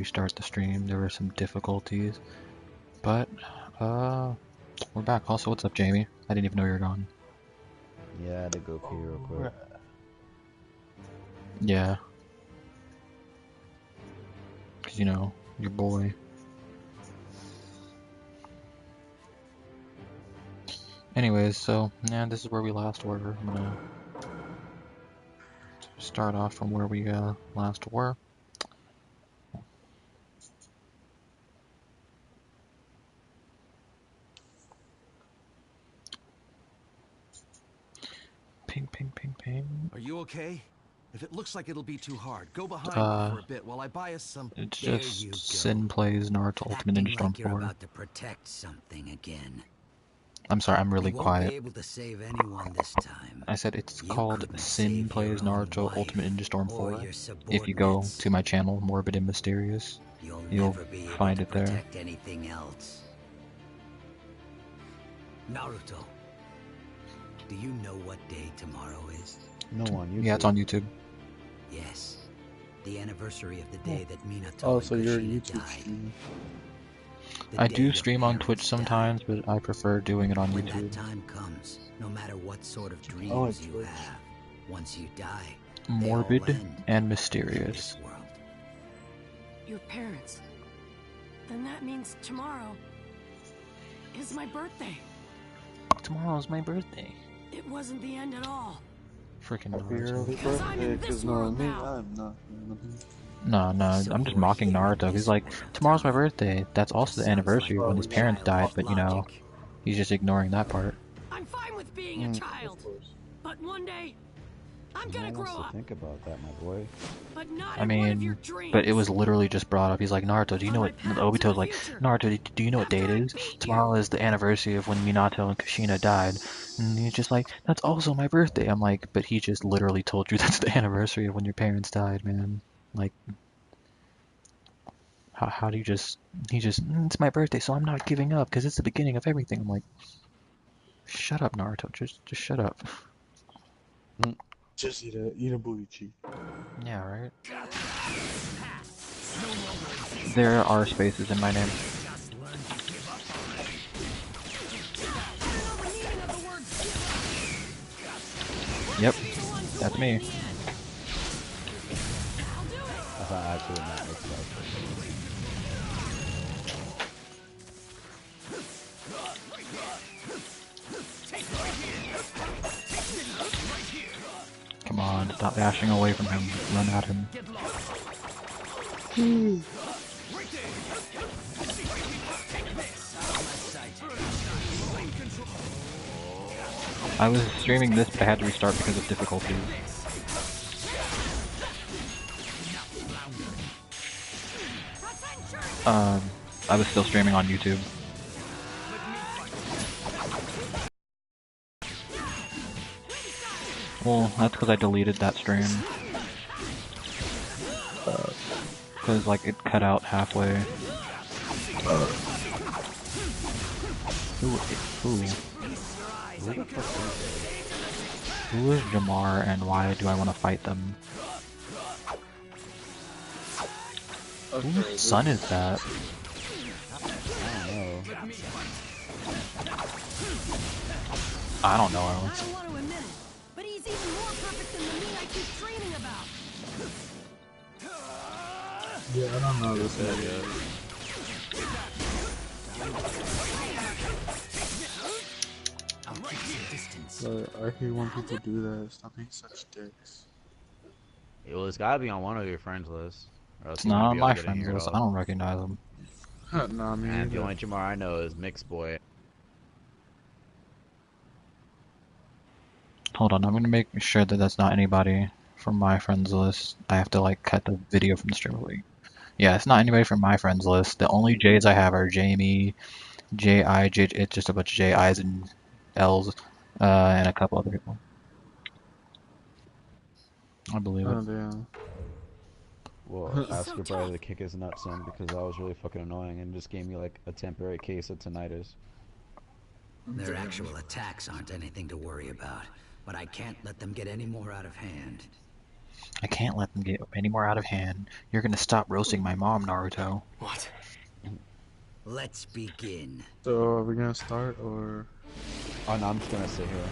restart the stream. There were some difficulties, but we're back. Also, what's up, Jamie? I didn't even know you were gone. Yeah, I had to go pee real quick. Yeah. Cause you know, your boy. Anyways, so yeah, this is where we last were. I'm gonna start off from where we last were. Ping, ping, ping, ping. Are you okay? If it looks like it'll be too hard, go behind me for a bit while I buy us some. It's There just you go. Sin plays Naruto Ultimate Acting Ninja Storm like you're 4. about to protect something again. I'm sorry, I'm really You won't quiet. be able to save anyone this time. I said it's You called couldn't Sin save Plays your own Naruto wife Ultimate Ninja Storm or 4. your If you go subordinates. to my channel, Morbid and Mysterious, You'll you'll never be able find to it there. protect anything else. Naruto, do you know what day tomorrow is? No, on YouTube. Yeah, it's on YouTube. Yes, the anniversary of the day that Minato Oh, and so you're a Kushina YouTube died. streamer. The I day do your stream on parents Twitch sometimes, died. but I prefer doing it on When YouTube. that time comes, no matter what sort of Oh, dreams you Twitch. have, once you die, they all Morbid end and in Mysterious. this world. Your parents. Then that means tomorrow is my birthday. Tomorrow's my birthday. It wasn't the end at all. Freaking Happy Naruto. early Because I'm in birthday, this cause world no, me, now. I'm not gonna be. No, So I'm just we're mocking here in Naruto. He's this like, world, tomorrow's my Tommy. birthday. That's also the Sounds anniversary like of when his parents died, child's but you know, logic. he's just ignoring that part. I'm fine with being a child. Of course. But one day, I'm No gonna one grow wants to up. think about that, my boy. But not I in one of your mean, dreams. but it was literally just brought up. He's like, Naruto, do you On know my what? path to Obito's the like, future. Naruto, do you know what date it is? Tomorrow is the anniversary of when Minato and Kushina died. And he's just like, that's also my birthday. I'm like, but he just literally told you that's the anniversary of when your parents died, man. Like, how do you just, it's my birthday, so I'm not giving up because it's the beginning of everything. I'm like, shut up, Naruto. Just shut up. Just eat a booty cheek. Yeah, right? There are spaces in my name. Yep, that's me. That's not actually what that looks like. Come on, stop dashing away from him. Run at him. I was streaming this, but I had to restart because of difficulties. I was still streaming on YouTube. Well, that's because I deleted that stream. Because, like, it cut out halfway. Who is Jamar and why do I want to fight them? Okay, Whose son is that? I don't know. I don't know. I don't want to admit it, but he's even more perfect than the me I keep dreaming about. Yeah, I don't know this area. But I hate when people do that. Stop being such dicks. Well, it's gotta be on one of your friends list. Or else It's you won't not on be able my to get in friends here list. at I all. don't recognize them. Nah, me And the either. only Jamar I know is Mixed Boy. Hold on, I'm gonna make sure that that's not anybody from my friends list. I have to like cut the video from the stream. Yeah, it's not anybody from my friends list. The only J's I have are Jamie, J.I., J. It's just a bunch of J.I.'s and L's, and a couple other people. I believe Oh it. damn. Well, He's ask so your brother tough. to kick his nuts in because that was really fucking annoying and just gave me like a temporary case of tinnitus. Their actual attacks aren't anything to worry about, but I can't let them get any more out of hand. I can't let them get any more out of hand. You're gonna stop roasting my mom, Naruto. What? Let's begin. So are we gonna start or? Oh no, I'm just gonna sit here.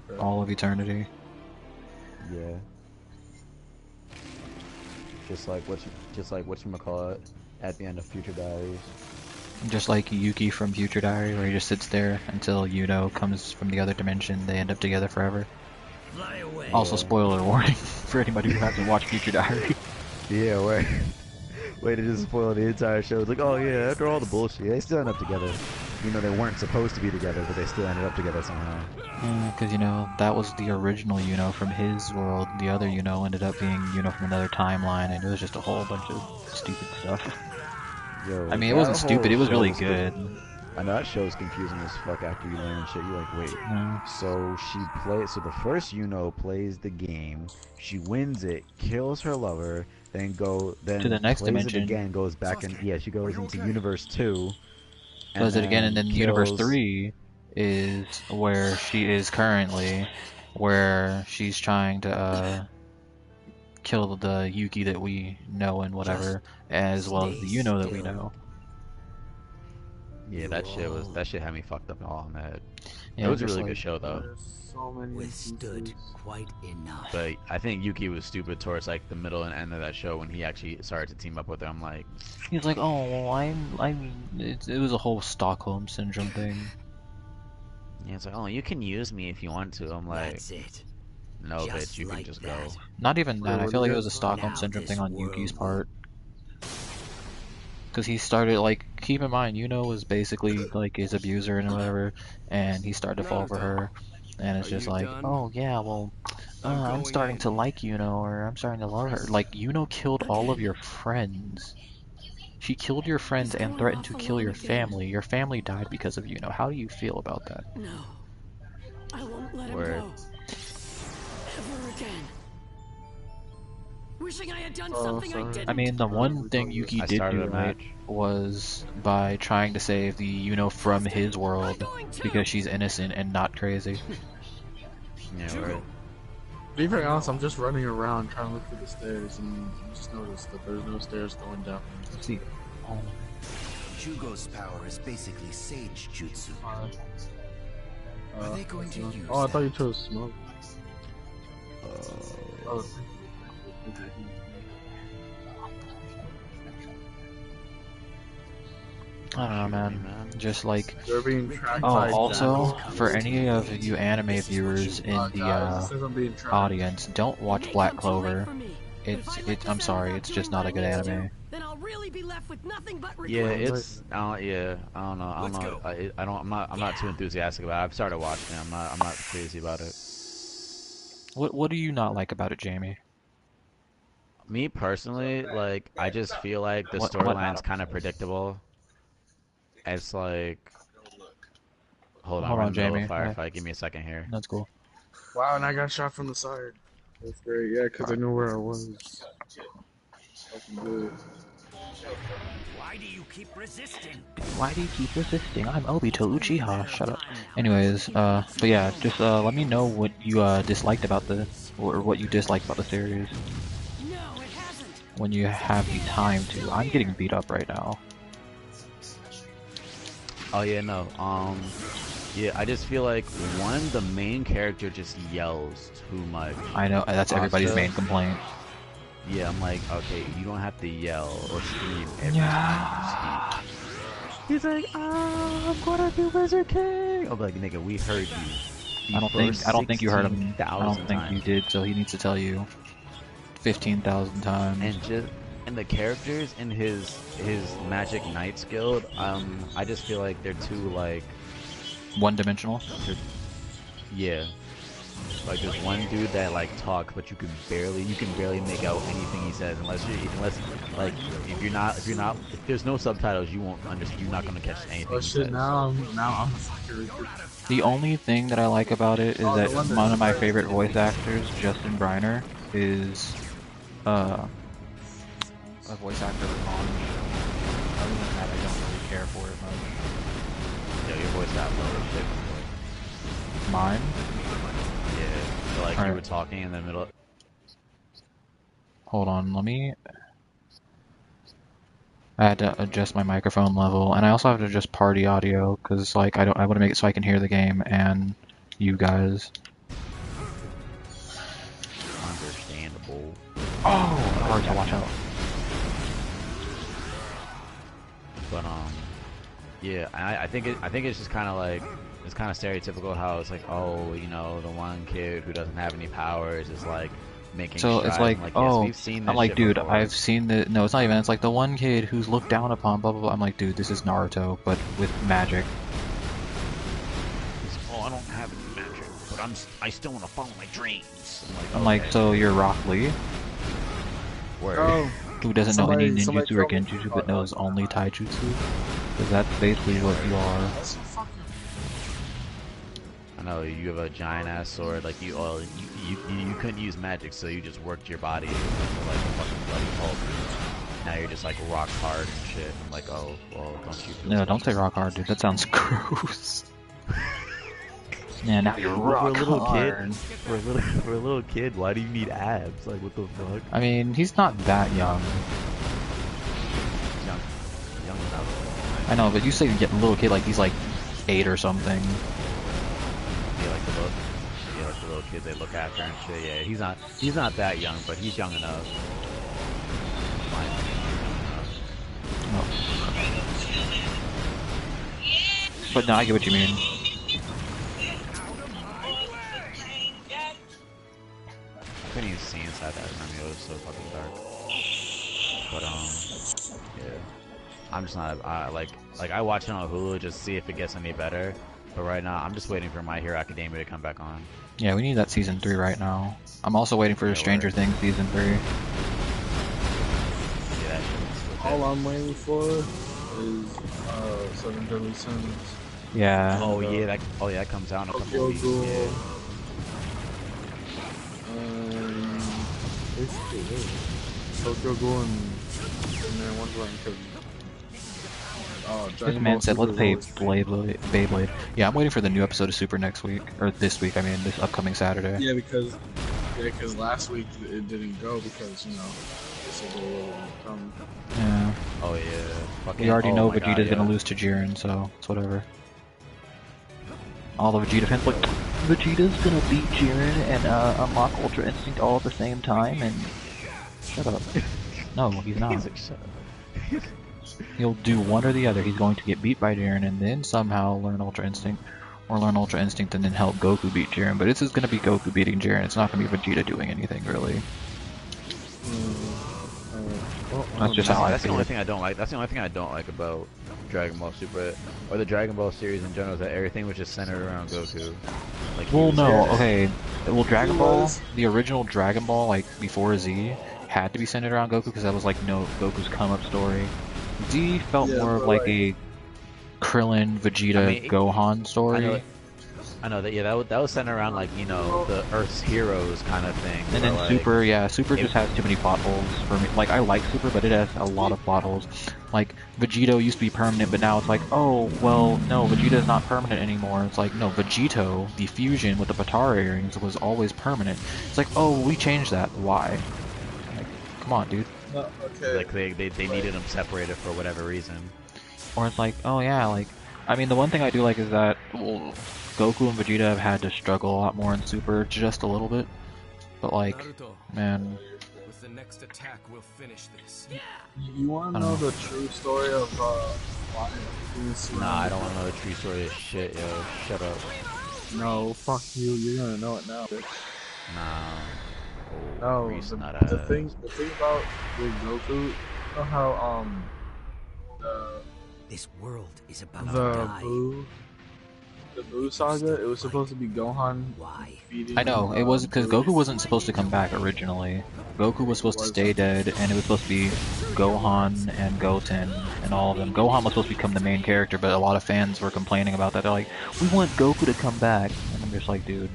For all of eternity. Yeah. Just like whatchamacallit at the end of Future Diaries. Just like Yuki from Future Diary, where he just sits there until Yuno comes from the other dimension. They end up together forever. Fly away. Also, spoiler warning for anybody who hasn't watched Future Diary. Yeah, way to just spoil the entire show. It's like, oh yeah, after all the bullshit, they still end up together. You know, they weren't supposed to be together, but they still ended up together somehow. Because, you know, that was the original Yuno from his world. The other Yuno ended up being Yuno from another timeline, and it was just a whole bunch of stupid stuff. Yo, I mean, it wasn't stupid, it was really good. I know that show's confusing as fuck after you learn shit. You're like, wait. No. So so the first Yuno plays the game, she wins it, kills her lover, then to the next plays dimension. it again, goes back and she goes into universe 2. Does it again, and then Universe kills... 3 is where she is currently, where she's trying to kill the Yuki that we know and whatever, as well as the Yuno that we know. Yeah, that shit had me fucked up all in the head. Yeah, it was a just really like- good show though. There's so many Withstood instances. quite enough. But I think Yuki was stupid towards like the middle and end of that show when he actually started to team up with her. I'm like, He's like, oh, well, it was a whole Stockholm Syndrome thing. yeah, it's like, oh, you can use me if you want to. I'm like, That's it. no, Just bitch, you can like just that. go. Not even that, I feel like it was a Stockholm Now Syndrome this thing on Yuki's world- part. Because he started, like, keep in mind, Yuno was basically, like, his abuser and whatever, and he started to fall for her. And it's Are just you like, done? oh, yeah, well, I'm I'm going starting in. to like Yuno, or I'm starting to love her. Like, Yuno killed all of your friends. She killed your friends and threatened to kill your family. Your family died because of Yuno. How do you feel about that? No. I won't let him Word. go. Ever again. Wishing I had done Oh, something I sorry. didn't. I mean, the one thing Yuki I did started do a right match. was by trying to save the Yuno from his world because she's innocent and not crazy. Yeah, right. To be very honest, I'm just running around trying to look for the stairs, and I just noticed that there's no stairs going down. See, oh, Jugo's power is basically sage jutsu. Are they going to use Oh, I thought that? you chose smoke. Oh. I don't know, man. Just like, They're being tracked oh, by also ghouls. for any of you anime viewers in Guys, the it says I'm being tracked. audience, don't watch May Black come too late Clover. for me, but if I let I'm this sorry, end it's up just doing not a good what I need to anime. do, then I'll really be left with nothing but Yeah, regret. it's yeah. I don't know. I'm not too enthusiastic about it. I've started watching it. I'm not crazy about it. What do you not like about it, Jamie? Me personally, like, I just feel like the What storyline's Adam kind of says? predictable. It's like, hold on, Hold we're on, in the middle Jamie. of a firefight. Give me a second here. That's cool. Wow, and I got shot from the side. That's great, yeah, because I knew where I was. Fucking good. Why do you keep resisting? Why do you keep resisting? I'm Obito Uchiha. Shut up. Anyways, but yeah, just let me know what you disliked about or what you disliked about the series No, it hasn't. when you have the time to. I'm getting beat up right now. Oh yeah, no. Yeah, I just feel like the main character just yells too much. I know that's everybody's Asta? main complaint. Yeah, I'm like, okay, you don't have to yell or scream every Yeah. time you speak. He's like, I'm gonna do Wizard King. I'm like, nigga, we heard you. I don't think you heard him. I 16,000 don't think you times. did. So he needs to tell you 15,000 times. And the characters in his Magic Knights Guild, I just feel like they're too like, One-dimensional. yeah. Like there's one dude that like talks, but you can barely make out anything he says unless like if there's no subtitles, you won't understand. You're not gonna catch anything. Oh he shit, says. now I'm fucking recruit. The only thing that I like about it is that one of my favorite voice actors, Justin Briner, is a voice actor on the show. Other than that, I don't really care for it much. Yeah, your voice got low as shit. Mine? Yeah, So like you Alright. were talking in the middle. Hold on, let me... I had to adjust my microphone level, and I also have to adjust party audio, because like I want to make it so I can hear the game and you guys. Understandable. Oh, Naruto, watch out. But yeah, I think it's just kind of like it's kind of stereotypical how it's like, oh, you know, the one kid who doesn't have any powers is like making So strides. it's like, I'm like, yes, oh, we've seen this I'm like, shit dude, before. I've seen the, no, it's not even, it's like the one kid who's looked down upon, blah, blah, blah. I'm like, dude, this is Naruto, but with magic. Oh, I don't have any magic, but I still want to follow my dreams. I'm like, okay. so you're Rock Lee, Word. Oh, who doesn't know any somebody ninjutsu or tell me- genjutsu, but knows only taijutsu? Because that's basically what you are. that's a fucking. I know you have a giant ass sword. Like you couldn't use magic, so you just worked your body into like a fucking bloody Hulk. Now you're just like rock hard and shit. I'm like, oh, well, don't you feel No, don't say special? rock hard, dude. That sounds gross. Yeah, now you're For rock a little hard. kid, for a little kid, why do you need abs? Like, what the fuck? I mean, he's not that young. Young enough. I know, but you say you get a little kid like he's like 8 or something. Yeah, like the little kids they look after and shit. Yeah, he's not that young, but he's young enough. But no, I get what you mean. I couldn't even see inside that room. It was so fucking dark. But yeah, I'm just not. I watch it on Hulu just to see if it gets any better. But right now, I'm just waiting for My Hero Academia to come back on. Yeah, we need that season 3 right now. I'm also waiting for Yeah, Stranger word. Things season 3. Yeah, that shit's All legit. I'm waiting for is Seven Deadly Sins. Yeah. Oh yeah, that comes out in a couple Tokyo weeks. Ghoul. Yeah. Basically it. Tokyo Ghoul and then one's like This Dragon man Ball said, let's Super play is always great. Beyblade. Yeah, I'm waiting for the new episode of Super next week. Or this week, I mean, this upcoming Saturday. Yeah, because last week it didn't go because they said they were come. Yeah. Oh yeah. Fucking, We already oh know my Vegeta's God, gonna yeah. lose to Jiren, so it's whatever. All the Vegeta fans like, Vegeta's gonna beat Jiren and unlock Ultra Instinct all at the same time, and shut up. No, he's not. He's like, shut up. He'll do one or the other. He's going to get beat by Jiren and then somehow learn Ultra Instinct, or learn Ultra Instinct and then help Goku beat Jiren. But this is gonna be Goku beating Jiren. It's not gonna be Vegeta doing anything really. That's just how I That's the feel. only thing I don't like. That's the only thing I don't like about Dragon Ball Super or the Dragon Ball series in general is that everything was just centered around Goku. Like, he Well, was no, just- okay. Well, Dragon He Ball, was- the original Dragon Ball, like before Z, had to be centered around Goku because that was like no Goku's come up story. Z felt Yeah, more of but, like like- a Krillin, Vegeta, I mean, Gohan story. I know that. Yeah, that was centered around like the Earth's heroes kind of thing. And where, then like, Super, yeah, Super just has too many plot holes for me. Like, I like Super, but it has a lot of plot holes. Like, Vegito used to be permanent, but now it's like, oh, well, no, Vegeta is not permanent anymore. It's like, no, Vegito, the fusion with the Patara earrings, was always permanent. It's like, oh, we changed that. Why? Like, come on, dude. No, okay. like they needed them separated for whatever reason. Or it's like, oh yeah, like, I mean, the one thing I do like is that, well, Goku and Vegeta have had to struggle a lot more in Super, just a little bit. But like, Naruto, man, with the next attack, we'll finish this. You want to know the true story of why he's Nah, I don't want to know the true story of shit, yo. Shut up. No, fuck you. You're gonna know it now. Bitch. Nah. No, Reese, not the ass. thing about with Goku, you know how This world is about to the die. Boo saga, it was supposed to be Gohan Why? feeding. I know, it was because Boo. Goku wasn't supposed to come back originally. Goku was supposed to stay dead, and it was supposed to be Gohan and Goten and all of them. Gohan was supposed to become the main character, but a lot of fans were complaining about that. They're like, we want Goku to come back. And I'm just like, dude,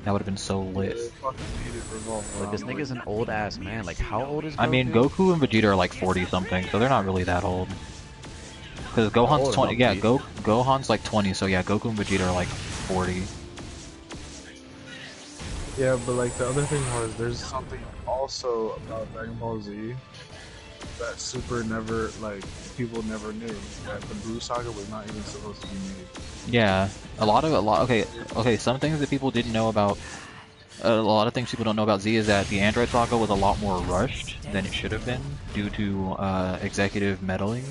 that would have been so Yeah, lit. they fucking made it revolve Like, this around, nigga's an old ass man. Like, how old is Goku? I mean, Goku and Vegeta are like 40 something, so they're not really that old. Because Gohan's old 20, enough yeah, to be. Gohan's like 20, so yeah, Goku and Vegeta are like 40. Yeah, but like the other thing was, there's something also about Dragon Ball Z that Super never, like, people never knew, that the Buu Saga was not even supposed to be made. Yeah, okay, some things that people didn't know about, a lot of things people don't know about Z is that the Android Saga was a lot more rushed than it should have been due to executive meddling.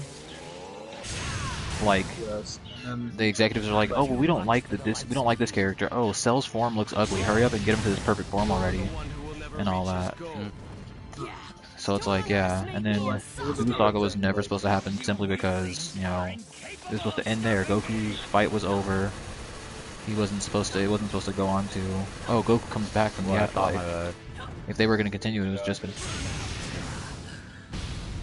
Like, Yes, and the executives are like, oh, well, we don't like we don't like this character. Oh, Cell's form looks ugly. Hurry up and get him to his perfect form already, and all that. So it's like, yeah, and then Buu Saga was never supposed to happen simply because, you know, it was supposed to end there. Goku's fight was over. He wasn't supposed to. It wasn't supposed to go on to. Oh, Goku comes back from the afterlife. If they were going to continue, it was just been.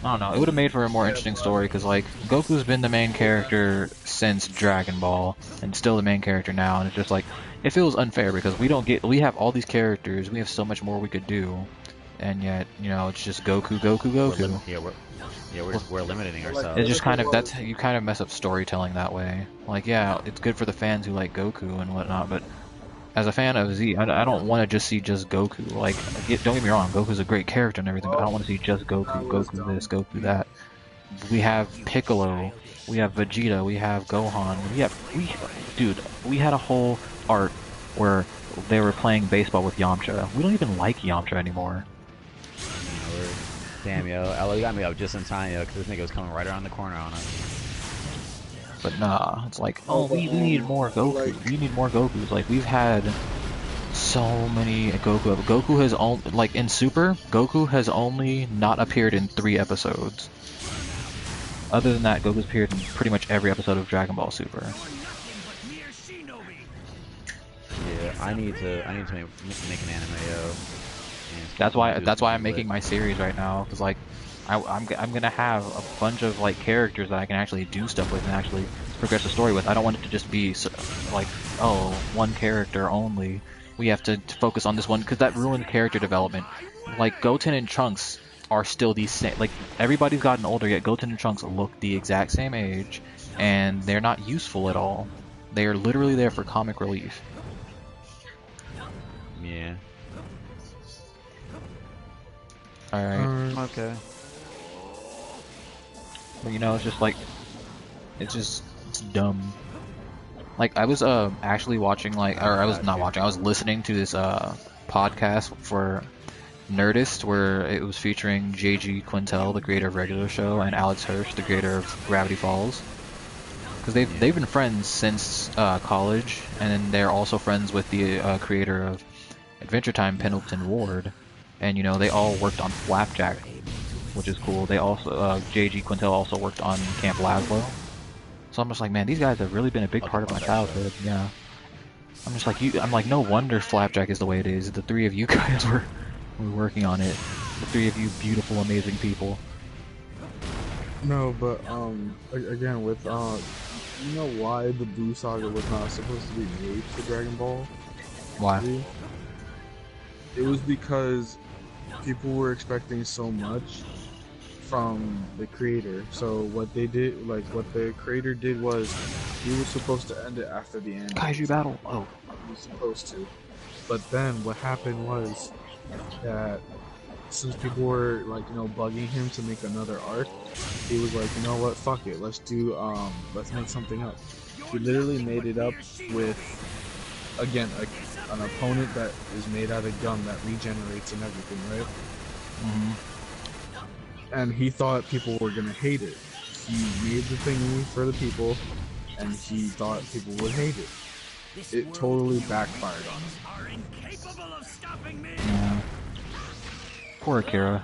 I don't know. It would have made for a more interesting story because, like, Goku's been the main character since Dragon Ball, and still the main character now. And it's just like, it feels unfair because we have all these characters. We have so much more we could do, and yet, you know, it's just Goku, Goku, Goku. We're limiting ourselves. It's just kind of you kind of mess up storytelling that way. Like, yeah, it's good for the fans who like Goku and whatnot, but as a fan of Z, I don't want to just see just Goku. Like, don't get me wrong, Goku's a great character and everything, but I don't want to see just Goku, Goku this, Goku that. We have Piccolo, we have Vegeta, we have Gohan, we had a whole arc where they were playing baseball with Yamcha. We don't even like Yamcha anymore. Damn, yo, Ella, you got me up just in time, yo, because this nigga was coming right around the corner on us. But nah, it's like, oh, we need more Goku. We need more Gokus. Like, we've had so many Goku. Goku has only, like, in Super, Goku has only not appeared in 3 episodes. Other than that, Goku's appeared in pretty much every episode of Dragon Ball Super. Yeah, I need to make an anime, yo. That's why I'm making my series right now, because like I'm gonna have a bunch of like characters that I can actually do stuff with and actually progress the story with. I don't want it to just be like, oh, one character only. We have to focus on this one because that ruins character development. Like Goten and Trunks are still the same. Like everybody's gotten older, yet Goten and Trunks look the exact same age, and they're not useful at all. They are literally there for comic relief. Yeah. Alright. Okay. But you know, it's just like, it's dumb. Like, I was actually watching, like, or I was not watching, I was listening to this podcast for Nerdist, where it was featuring J.G. Quintel, the creator of Regular Show, and Alex Hirsch, the creator of Gravity Falls. Because they've been friends since college, and then they're also friends with the creator of Adventure Time, Pendleton Ward. And, you know, they all worked on Flapjack, which is cool. They also, J.G. Quintel also worked on Camp Lazlo. So I'm just like, man, these guys have really been a big part of my childhood, yeah. I'm just like, I'm like, no wonder Flapjack is the way it is. The 3 of you guys were working on it. The 3 of you beautiful, amazing people. No, but, again, with, you know why the Buu Saga was not supposed to be made for Dragon Ball? Why? It was because people were expecting so much from the creator. So what they did, like what the creator did was, he was supposed to end it after the end. Kaiju battle. Oh, he was supposed to. But then what happened was that since people were like, you know, bugging him to make another arc, he was like, you know what, fuck it, let's make something up. He literally made it up with, again, an opponent that is made out of gum that regenerates and everything, right? mm-hmm. And he thought people were gonna hate it. He made the thingy for the people, and he thought people would hate it. It totally backfired on him. Yeah. Poor Akira.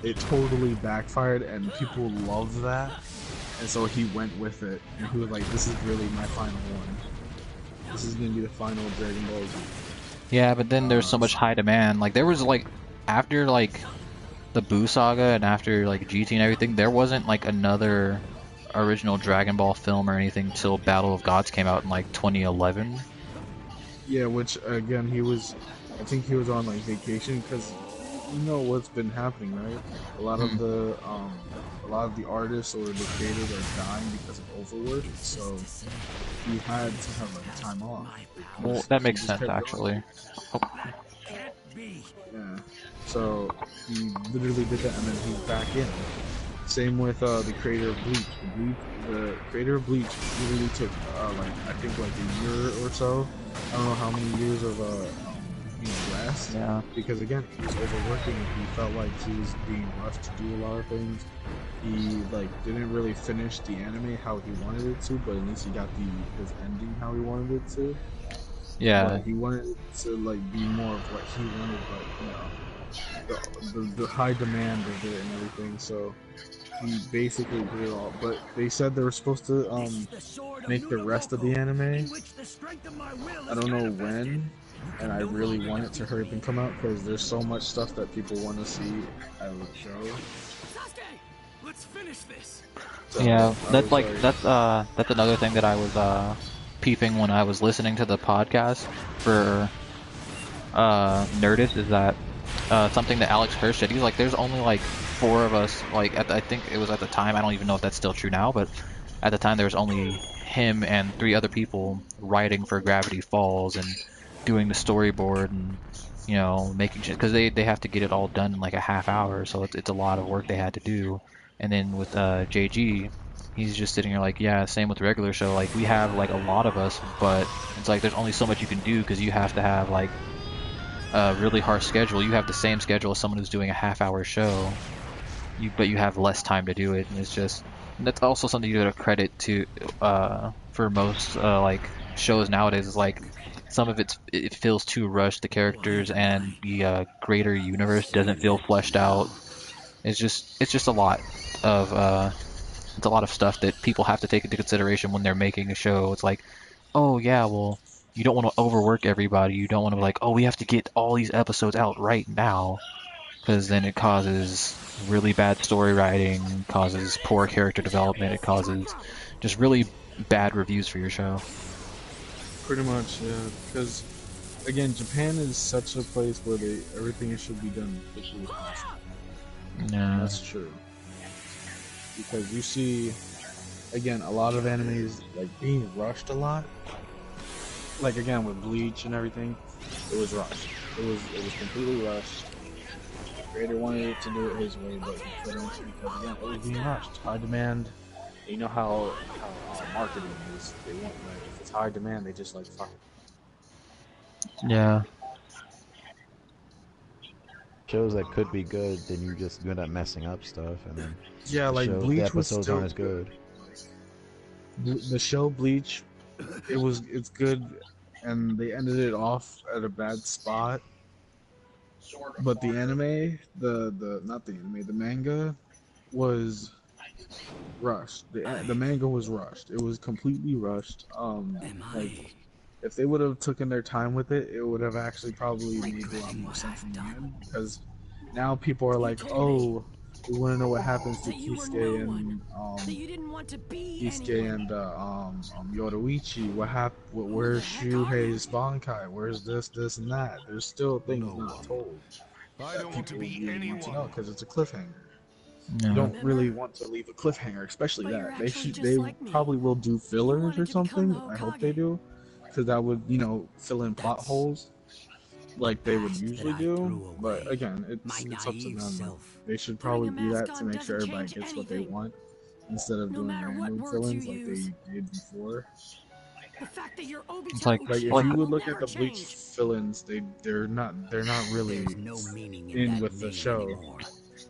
It totally backfired, and people love that, and so he went with it, and he was like, this is really my final one. This is gonna be the final Dragon Ball Z. Yeah, but then there's so much high demand. Like, there was, like, after, like, the Buu Saga and after, like, GT and everything, there wasn't, like, another original Dragon Ball film or anything till Battle of Gods came out in, like, 2011. Yeah, which, again, I think he was on, like, vacation, because, you know what's been happening, right? A lot of the artists or the creators are dying because of overwork, so he had to have like time off. Well, that makes sense actually. Yeah. So he literally did that, and then he's back in. Same with the creator of Bleach. The creator of Bleach literally took like I think like a year or so. I don't know how many years of rest. Yeah. Because again, he was overworking. He felt like he was being rushed to do a lot of things. He like didn't really finish the anime how he wanted it to, but at least he got his ending how he wanted it to. Yeah. But he wanted it to like be more of what he wanted, but you know, the high demand of it and everything. So he basically did it all. But they said they were supposed to make the rest of the anime. I don't know when, and I really want it to hurry up and come out because there's so much stuff that people want to see out of the show. Let's finish this. So Yeah, that's another thing that I was peeping when I was listening to the podcast for Nerdist is that something that Alex Hirsch said. He's like, there's only like 4 of us. Like I think it was at the time. I don't even know if that's still true now, but at the time there was only him and 3 other people writing for Gravity Falls and doing the storyboard and making shit because they have to get it all done in like a half hour, so it's a lot of work they had to do. And then with JG, he's just sitting here like, yeah, same with the regular show. Like we have like a lot of us, but it's like there's only so much you can do because you have to have like a really harsh schedule. You have the same schedule as someone who's doing a half-hour show, but you have less time to do it, and it's just that's also something you gotta credit to for most like shows nowadays. Is like some of it feels too rushed. The characters and the greater universe doesn't feel fleshed out. It's just a lot of it's a lot of stuff that people have to take into consideration when they're making a show. It's like, oh yeah, well, you don't want to overwork everybody. You don't want to be like, oh, we have to get all these episodes out right now, because then it causes really bad story writing, causes poor character development, it causes just really bad reviews for your show. Pretty much, yeah. Because again, Japan is such a place where everything should be done quickly as possible. Yeah. That's true. Because you see, again, a lot of animes like being rushed a lot. Like again with Bleach and everything, it was rushed. It was completely rushed. The creator wanted to do it his way, but he couldn't because again, it was being rushed. High demand. You know how marketing is. They want like if it's high demand, they just like fuck it. Yeah. Shows that could be good, then you just end up messing up stuff, and then yeah, like Bleach the was episodes still aren't as good. The show Bleach, it's good, and they ended it off at a bad spot. But the anime, the manga was rushed. The manga was rushed. It was completely rushed. Like if they would have taken their time with it, it would have actually probably made a lot more sense in the end. Because now people are like, oh, we want to know what happens to Kisuke and Yoruichi. What happened? Where's Shuhei's Bankai? Where's this, and that? There's still things not told. I don't want to be Really want to anyone. know because it's a cliffhanger. No. You don't really want to leave a cliffhanger, especially that. They probably will do fillers or something. I hope they do, because that would fill in plot holes like they would usually do. But again, it's up to them. They should probably do that to make sure everybody gets what they want instead of doing random fill-ins like they did before. It's like if you would look at the Bleach fill-ins, they're not really in with the show.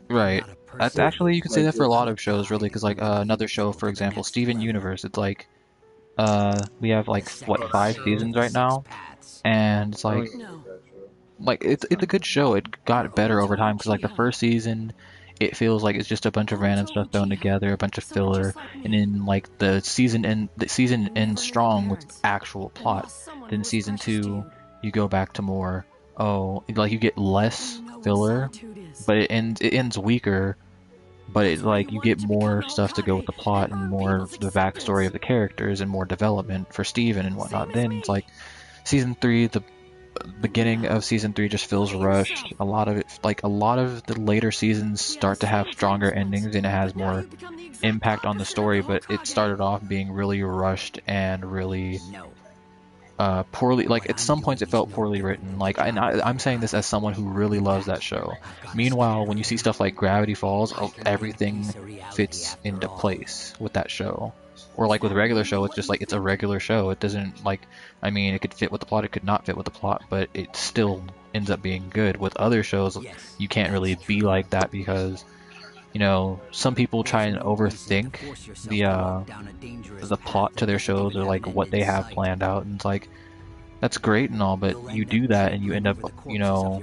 right. That's actually you could say that for a lot of shows, really, because like another show, for example, Steven Universe. It's like we have like what 5 seasons right now, and it's like it's a good show. It got better over time because like the first season, it feels like it's just a bunch of random stuff thrown together, a bunch of filler, and then like the season ends strong with actual plot. Then season 2, you go back to more like you get less filler, but it ends weaker. But it's like you get more stuff to go with the plot and more of the backstory of the characters and more development for Steven and whatnot. Then it's like season 3, beginning of season 3 just feels rushed. A lot of it, like a lot of the later seasons start to have stronger endings and it has more impact on the story, but it started off being really rushed and really poorly, like at some points it felt poorly written. Like I'm saying this as someone who really loves that show. Meanwhile, when you see stuff like Gravity Falls, everything fits into place with that show. Or like with regular show, it's just like it's a regular show. It doesn't like, I mean, it could fit with the plot, it could not fit with the plot, but it still ends up being good. With other shows, you can't really be like that because, you know, some people try and overthink the plot to their shows or like what they have planned out, and it's like that's great and all, but you do that and you end up, you know,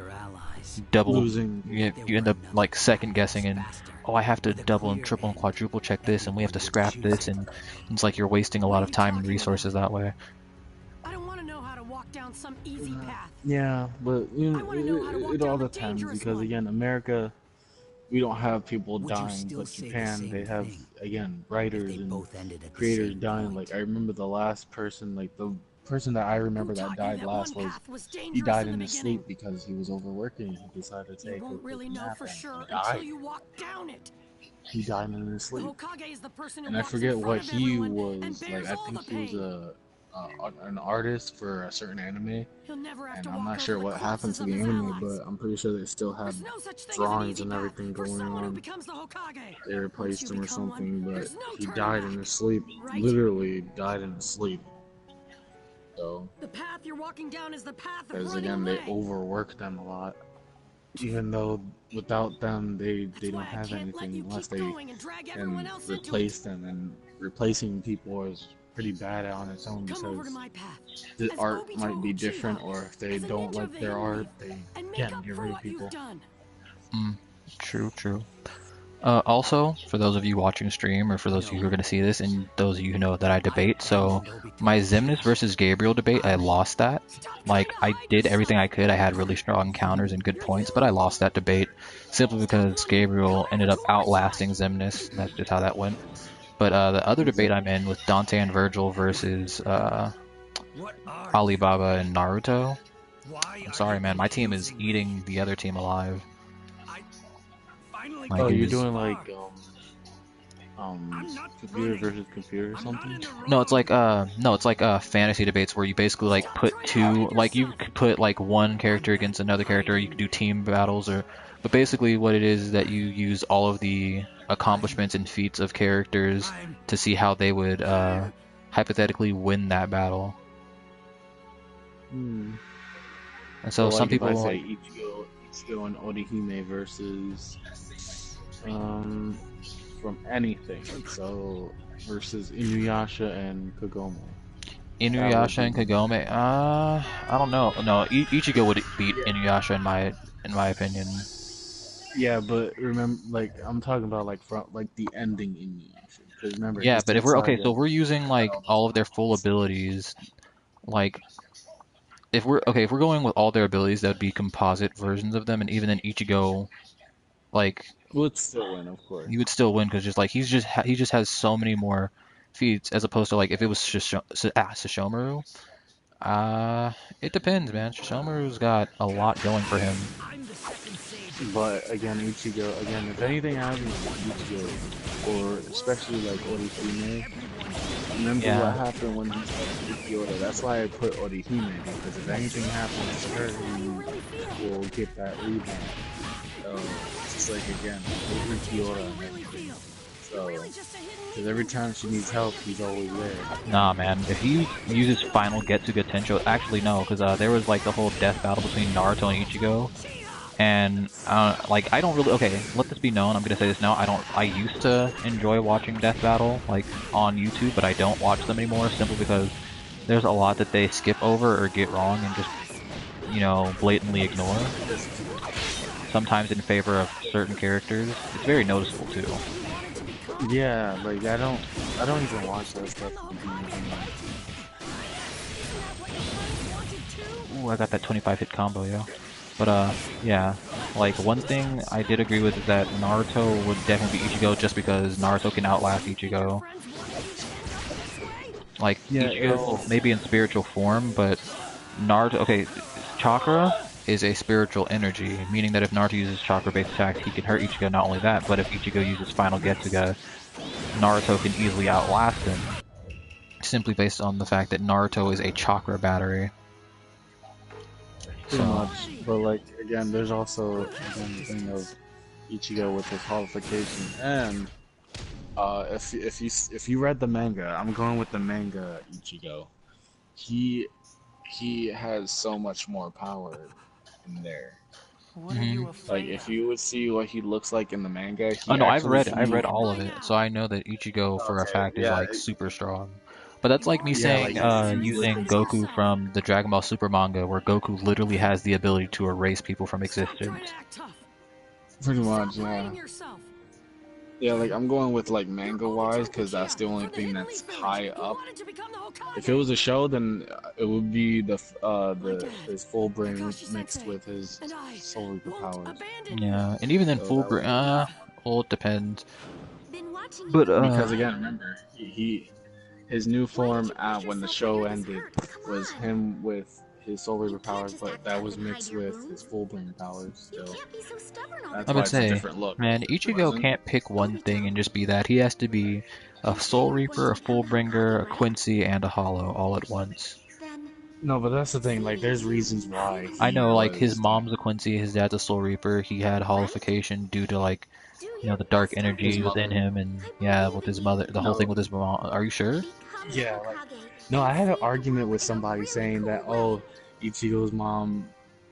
you end up like second guessing and oh, I have to double and triple and quadruple check this and we have to scrap this, and it's like you're wasting a lot of time and resources that way. I don't want to know how to walk down some easy path. Yeah, but you know, it all depends because again, America, we don't have people dying, but Japan, they have again writers and creators dying. Like I remember the last person, like the person that I remember that died last was he died in his sleep because he was overworking. He decided to take a really quick know nap for and sure he died. until you walk down it. He died in his sleep. Hokage is the person who And I walks in forget front what of he everyone and was bears like. I all think the he was an artist for a certain anime, He'll never have and to I'm walk not over sure the what happened corpses to of the his anime, allies. but I'm pretty sure they still have There's no such thing as an drawings easy and path everything for going someone who on. becomes the Hokage. They replaced him or become one, something, but there's no he turning died back, in his sleep. right? Literally died in his sleep. So, The path you're walking down is the path of because running again, they away. overwork them a lot. Even though without them, they don't why I have can't let anything you unless keep they going and drag everyone can else into replace it. them, and replacing people is pretty bad on its own Come over to because my path. the As art Obito might be Uchiha, different, or if they as a don't ninja like of the their hidden art, leaf, they and make can up get for rid of what you've people. done. True, true. Also, for those of you watching stream, or for those of you who are going to see this, and those of you who know that I debate, so my Xemnas versus Gabriel debate, I lost that. Like, I did everything I could, I had really strong counters and good points, but I lost that debate simply because Gabriel ended up outlasting Xemnas. That's just how that went. But the other debate I'm in with Dante and Virgil versus Alibaba and Naruto, I'm sorry, man, my team is eating the other team alive. Like, Oh, you're it's, doing like computer versus computer or something? no, it's like fantasy debates where you basically like put two, like you could put like one character against another character, you could do team battles, or but basically what it is that you use all of the accomplishments and feats of characters to see how they would hypothetically win that battle. Hmm. And So so some like if I people say like, Ichigo and Orihime versus from anything, so versus Inuyasha and Kagome. Inuyasha and Kagome, I don't know. No, Ichigo would beat Inuyasha in my opinion. Yeah, but remember, like I'm talking about like from like the ending Inuyasha. Because remember, Yeah, his but if we're okay, so Tenseiga if we're using had like all the all of their full spells. abilities, like if we're going with all their abilities, that would be composite versions of them, and even then Ichigo, like Would still win, of he course. would still win because just like he just has so many more feats as opposed to like if it was Sesshomaru. It depends, man. Sesshomaru's got a lot going for him. But again, Ichigo, again, if anything happens with Ichigo, or especially like Orihime, remember what Yeah. happened when he started Kyoto. That's why I put Orihime, because if anything happens to her, he will get that rebound. It's just like again, over Kyoto and everything. So, because every time she needs help, he's always there. Nah, man. If he uses final Getsuga Tensho, actually no, because there was like the whole death battle between Naruto and Ichigo, and like I don't really. Okay, let this be known. I'm gonna say this now. I used to enjoy watching death battle like on YouTube, but I don't watch them anymore simply because there's a lot that they skip over or get wrong and just blatantly ignore. Sometimes in favor of certain characters. It's very noticeable too. Yeah, like I don't even watch that stuff. Ooh, I got that 25 hit combo, yo. But yeah, like one thing I did agree with is that Naruto would definitely be Ichigo just because Naruto can outlast Ichigo. Like Yeah, Ichigo maybe in spiritual form, but Naruto. Okay, chakra is a spiritual energy, meaning that if Naruto uses chakra-based attacks, he can hurt Ichigo. Not only that, but if Ichigo uses final Getsuga, Naruto can easily outlast him, simply based on the fact that Naruto is a chakra battery. Pretty So, much. But like again, there's also again the thing of Ichigo with his qualification, and if you read the manga, I'm going with the manga Ichigo. He has so much more power in there. What are you afraid Like if you would see what he looks like in the manga, oh he no, actually I've read all of it, so I know that Ichigo for a Okay, fact is yeah, like super strong. But that's like me yeah, saying like if you look using at Goku from the Dragon Ball Super manga, where Goku literally has the ability to erase people from Stop trying existence. to act tough. pretty much, Stop yeah. hiding yourself. Yeah, like I'm going with like manga You're wise only because that's the only for the thing Hidden that's Leaf high Village. You up. wanted to become the Hokage. If it was a show, then it would be the dad, his full brain Kakashi mixed Sensei, with his and I Soul Reaper won't powers. abandon you. Yeah, and even then So full that would brain, well, it depends. Been watching But you because again, remember his new form when the show ended was him with his Soul Reaper powers, but that was mixed with his full brain powers still. That's I why would it's a say, different look. man, If it Ichigo wasn't, can't pick one thing and just be that. He has to be a Soul Reaper, a Fullbringer, a Quincy, and a Hollow all at once. no, but that's the thing. Like, there's reasons why I he know, like, his was that. mom's a Quincy, his dad's a Soul Reaper, he had Holification due to, like, you know, the dark His energy within mother. him, and yeah, with his mother, the whole thing No, with his mom. Are you sure? yeah, like no, I had an argument with somebody saying that Ichigo's mom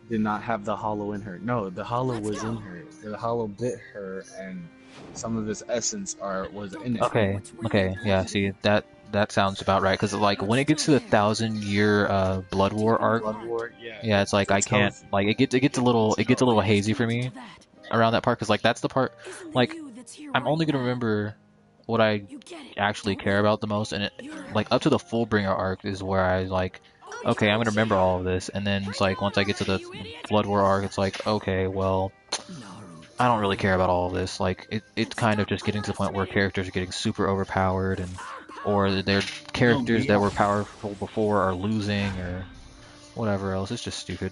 did not have the hollow in her. No, the hollow was in her. The hollow bit her, and some of its essence was in it. Okay, yeah, see, that sounds about right, because, like, when it gets to the 1,000-year, Blood War arc, Blood War, yeah, yeah, it's like, I it can't, tells like, it gets a little hazy for me around that part, because, like, that's the part, like, I'm only gonna remember what I actually care about the most, and it, like, up to the Fullbringer arc is where I, like, okay, I'm gonna remember all of this, and then it's like, once I get to the Blood War arc, it's like, okay, well, I don't really care about all of this, like, it's kind of just getting to the point where characters are getting super overpowered, and, or their characters that were powerful before are losing, or whatever else, it's just stupid.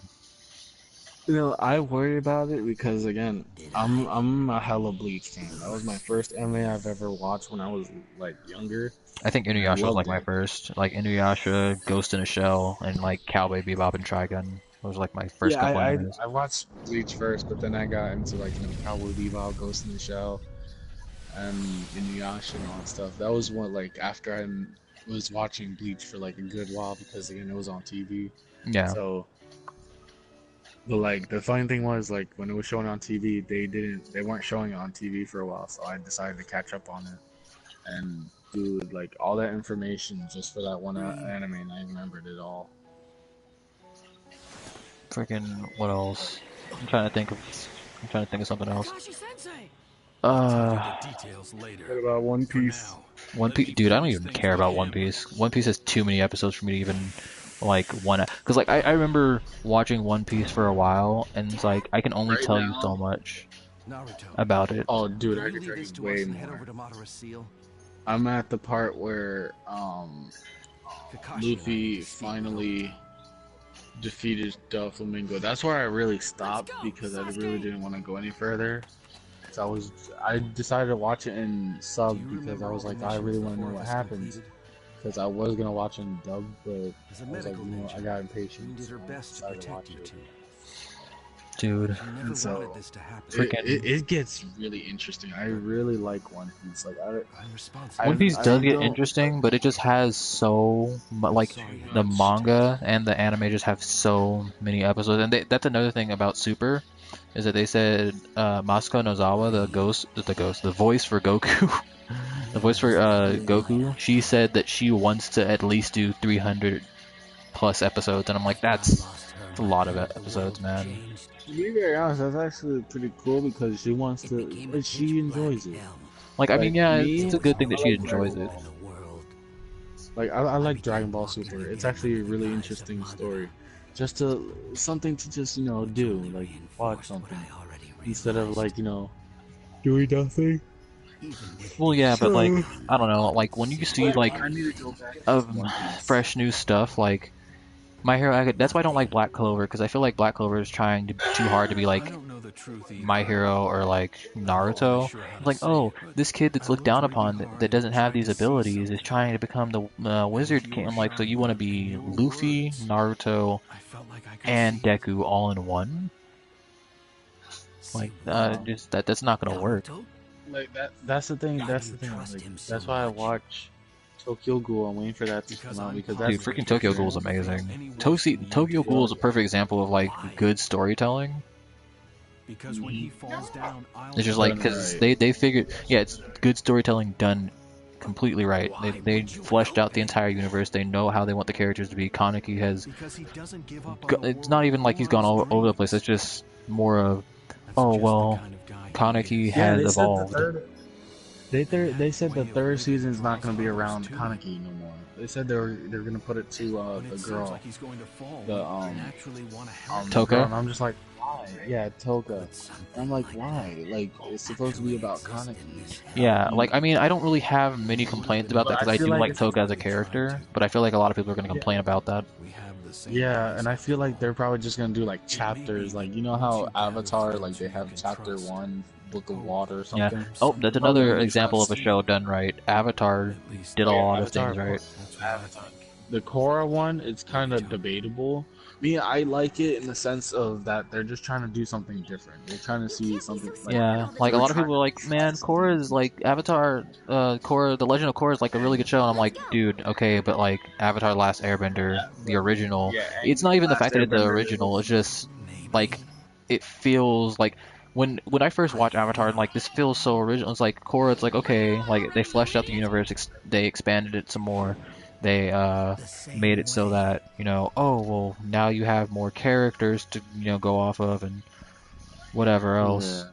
You know, I worry about it because again, I'm a hella Bleach fan. That was my first anime I've ever watched when I was like younger. I think And I Inuyasha was like loved my it. first, like Inuyasha, Ghost in a Shell, and like Cowboy Bebop and Trigun. Those were like my first Yeah, couple animes. I watched Bleach first, but then I got into like Cowboy Bebop, Ghost in the Shell, and Inuyasha and all that stuff. That was what like after I was watching Bleach for like a good while because again it was on TV. Yeah. So, but like the funny thing was like when it was showing on TV, they weren't showing it on TV for a while, so I decided to catch up on it and do like all that information just for that one anime, and I remembered it all. Freaking what else? I'm trying to think of something else. Kakashi Sensei. Details later. What about One Piece? One Piece, dude. I don't even care about One Piece. One Piece has too many episodes for me to even like because like I remember watching One Piece for a while, and it's like I can only Right tell you now- so much Naruto. about it. Oh, dude, I Will could you tell leave you this to way us and head more. over to Madara's seal? I'm at the part where Kakashi Luffy and I finally defeated Doflamingo. That's where I really stopped because I really didn't want to go any further. So I decided to watch it in sub Do you because remember I was all the like, I missions really the want to know Horde what has happens. completed? Because I was gonna watch it in dub, but As a I was like, medical ninja, I got She impatient. did her So I best to decided protect watch you it. two. Dude. She never And so, wanted this to happen. Freaking- It gets really interesting. I really like One Piece. Like I'm responsible. One Piece does get don't- interesting, but it just has like Sorry, the Hutch. manga and the anime just have so many episodes, and that's another thing about Super, is that they said Masuko Nozawa, the voice for Goku, the voice for Goku, she said that she wants to at least do 300 plus episodes, and I'm like, that's a lot of episodes, man. To be very honest, that's actually pretty cool because she wants to, and she enjoys it. Like, I mean, Like, yeah, me, it's a good thing that I she like enjoys Dragon it. Ball. Like I like Dragon Ball Super. It's actually a really interesting story. Just something to just do, like watch something instead of like doing nothing. Well, yeah, but like, I don't know, like when you see like I need to go back to of One Piece. fresh new stuff, like My Hero. That's why I don't like Black Clover because I feel like Black Clover is trying too hard to be like I don't know the truth either. My Hero or like Not always Naruto. sure how It's to like, say oh, it, but this kid that's I looked worked down really upon hard that and doesn't I'm have trying these to see abilities is something. trying to become the And with Wizard King. your I'm like, so you want to shine and be your Luffy, words, Naruto, I felt like I could and see. Deku all in one? See Like, what? just that's not gonna work. Naruto? Like that's the thing. Why do That's you the thing. trust Like him so that's why I much? watch Tokyo Ghoul. I'm waiting for that to Because come out I'm because Dude, that's positive freaking he Tokyo Ghoul is won't fail amazing. any worse than you Tokyo did. Ghoul is a perfect example of like Why? good storytelling. Because when he falls down, I'll It's just know. like done because right. they figured, yeah, it's good storytelling done completely right. Why They would you fleshed help out the him? entire universe. They know how they want the characters to be. Kaneki has, Because he doesn't give up on the it's world not even like he's or gone his over the place. dreams. It's just more of, That's oh just the well, kind of guy he Kaneki is. Yeah, has they said the evolved. third. They said the third season's not gonna be around Kaneki no more. They said they're gonna put it to When the it seems girl, like he's going to fall, the you naturally want to help. the girl, Toka. and I'm just like, why? Yeah, Toka. And I'm like, why? Like it's supposed to be about Kaneki. Yeah, like Kaneki. I mean, I don't really have many complaints about that But I because I feel do like like it's Toga as a Really trying character, to. but I feel like a lot of people are going to yeah, complain about that. We have the same yeah, and I mindset. feel like they're probably just gonna do like It may be chapters, like you know once how you gather Avatar, friends like they who you have can chapter trust, one, Book of hope, Water or Yeah. something. Oh, that's Probably another gonna do example of a chapters. show done right. Avatar at least did a Oh yeah, lot of Avatar, things of right. course. that's what I Avatar. think. The Korra one, it's Maybe kind of two. debatable. Me, I like it in the sense of that they're just trying to do something different. They're trying to You see can't be something so like smart Yeah, all the like a they're lot of time. trying people are like, man, Trust Korra is like Avatar, Korra, The Legend of Korra is like a really good show. And I'm Let's like, go. dude, okay, but like Avatar: Last Airbender, the original, yeah, it's Aang not and the even the Last fact that it's the Airbender. original. It's just like Maybe. it feels like when I first I watched Avatar, and like this feels so original. It's like Korra, it's like okay, like they fleshed out the universe, they expanded it some more. They the made same it so way. that oh well, now you have more characters to go off of and whatever else. Yeah,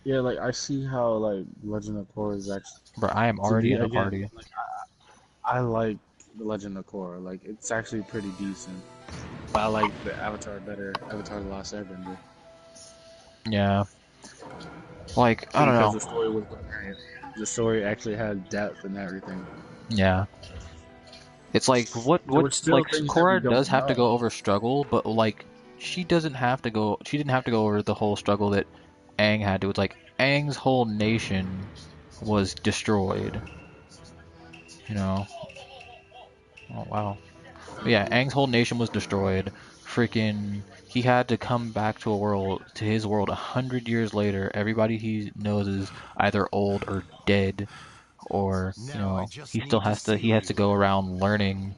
yeah, like I see how like Legend of Korra is actually But I am to already be in the again. party. Like I like the Legend of Korra. Like it's actually pretty decent. But I like the Avatar better. Avatar: The Last Airbender Yeah. Like, I don't because know. the story was coherent. The story actually had depth and everything. Yeah. It's like There were still like things that we Korra does don't have to know. go over struggle, but like she didn't have to go over the whole struggle that Aang had to. It's like Aang's whole nation was destroyed, you know. Oh wow. But yeah, Aang's whole nation was destroyed. Freaking he had to come back to his world 100 years later. Everybody he knows is either old or dead, or Now I just he still need to has to see he has you. to go around learning